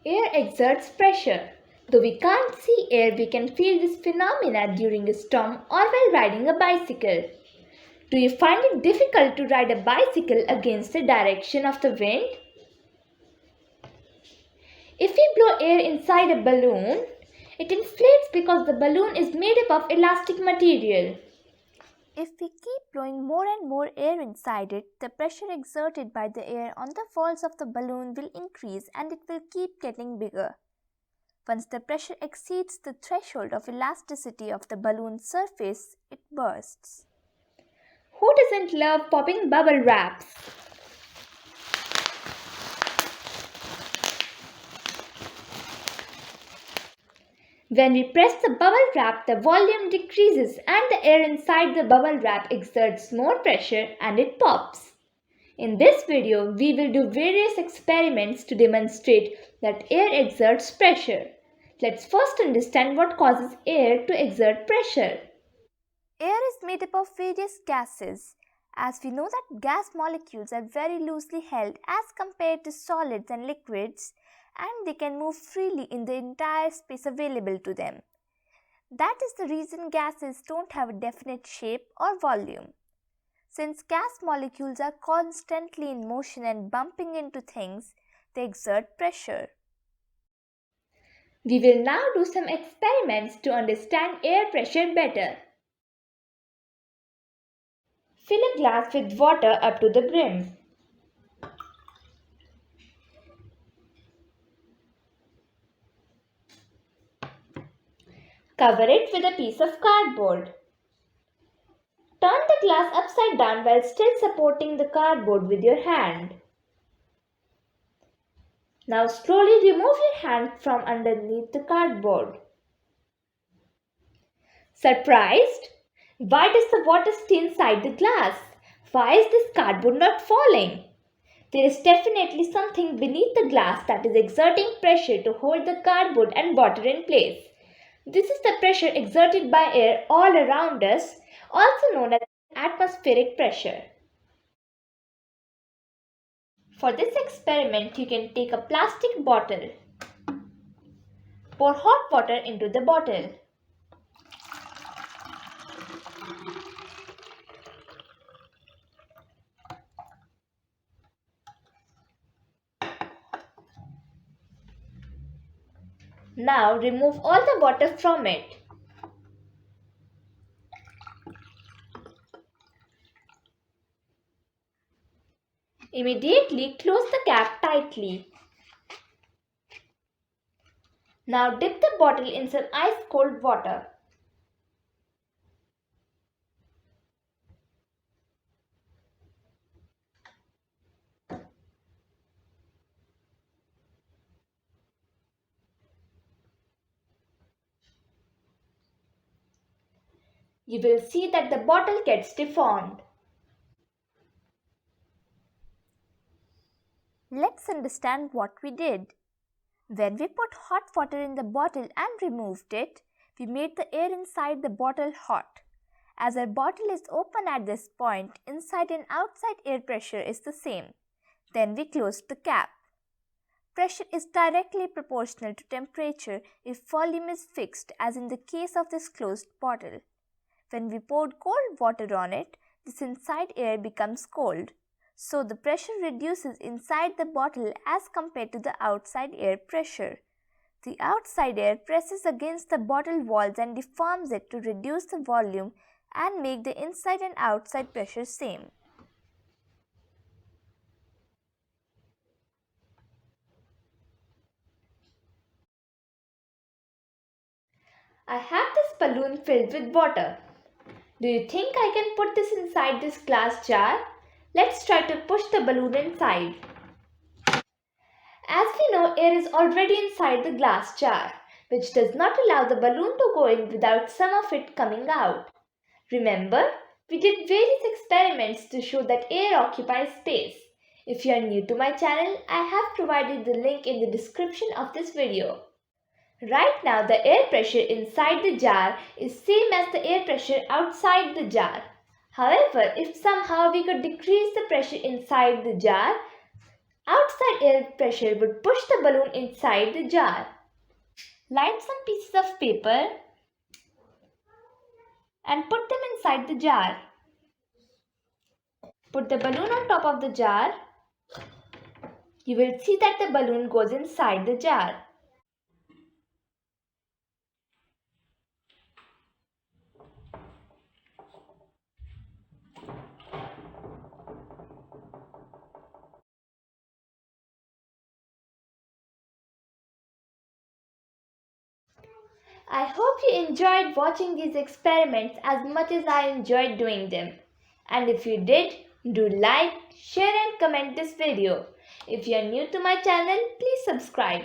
Air exerts pressure. Though we can't see air, we can feel this phenomena during a storm or while riding a bicycle. Do you find it difficult to ride a bicycle against the direction of the wind? If we blow air inside a balloon, it inflates because the balloon is made up of elastic material. If we keep blowing more and more air inside it, the pressure exerted by the air on the walls of the balloon will increase and it will keep getting bigger. Once the pressure exceeds the threshold of elasticity of the balloon's surface, it bursts. Who doesn't love popping bubble wraps? When we press the bubble wrap, the volume decreases and the air inside the bubble wrap exerts more pressure and it pops. In this video, we will do various experiments to demonstrate that air exerts pressure. Let's first understand what causes air to exert pressure. Air is made up of various gases. As we know that gas molecules are very loosely held as compared to solids and liquids, and they can move freely in the entire space available to them. That is the reason gases don't have a definite shape or volume. Since gas molecules are constantly in motion and bumping into things, they exert pressure. We will now do some experiments to understand air pressure better. Fill a glass with water up to the brim. Cover it with a piece of cardboard. Turn the glass upside down while still supporting the cardboard with your hand. Now slowly remove your hand from underneath the cardboard. Surprised? Why does the water stay inside the glass? Why is this cardboard not falling? There is definitely something beneath the glass that is exerting pressure to hold the cardboard and water in place. This is the pressure exerted by air all around us, also known as atmospheric pressure. For this experiment, you can take a plastic bottle. Pour hot water into the bottle. Now remove all the water from it. Immediately close the cap tightly. Now dip the bottle in some ice cold water. You will see that the bottle gets deformed. Let's understand what we did. When we put hot water in the bottle and removed it, we made the air inside the bottle hot. As our bottle is open at this point, inside and outside air pressure is the same. Then we closed the cap. Pressure is directly proportional to temperature if volume is fixed, as in the case of this closed bottle. When we poured cold water on it, this inside air becomes cold. So the pressure reduces inside the bottle as compared to the outside air pressure. The outside air presses against the bottle walls and deforms it to reduce the volume and make the inside and outside pressure same. I have this balloon filled with water. Do you think I can put this inside this glass jar? Let's try to push the balloon inside. As we know, air is already inside the glass jar, which does not allow the balloon to go in without some of it coming out. Remember, we did various experiments to show that air occupies space. If you are new to my channel, I have provided the link in the description of this video. Right now, the air pressure inside the jar is same as the air pressure outside the jar. However, if somehow we could decrease the pressure inside the jar, Outside air pressure would push the balloon inside the jar. Light some pieces of paper and put them inside the jar. Put the balloon on top of the jar. You will see that the balloon goes inside the jar. I hope you enjoyed watching these experiments as much as I enjoyed doing them. And if you did, do like, share and comment this video. If you are new to my channel, please subscribe.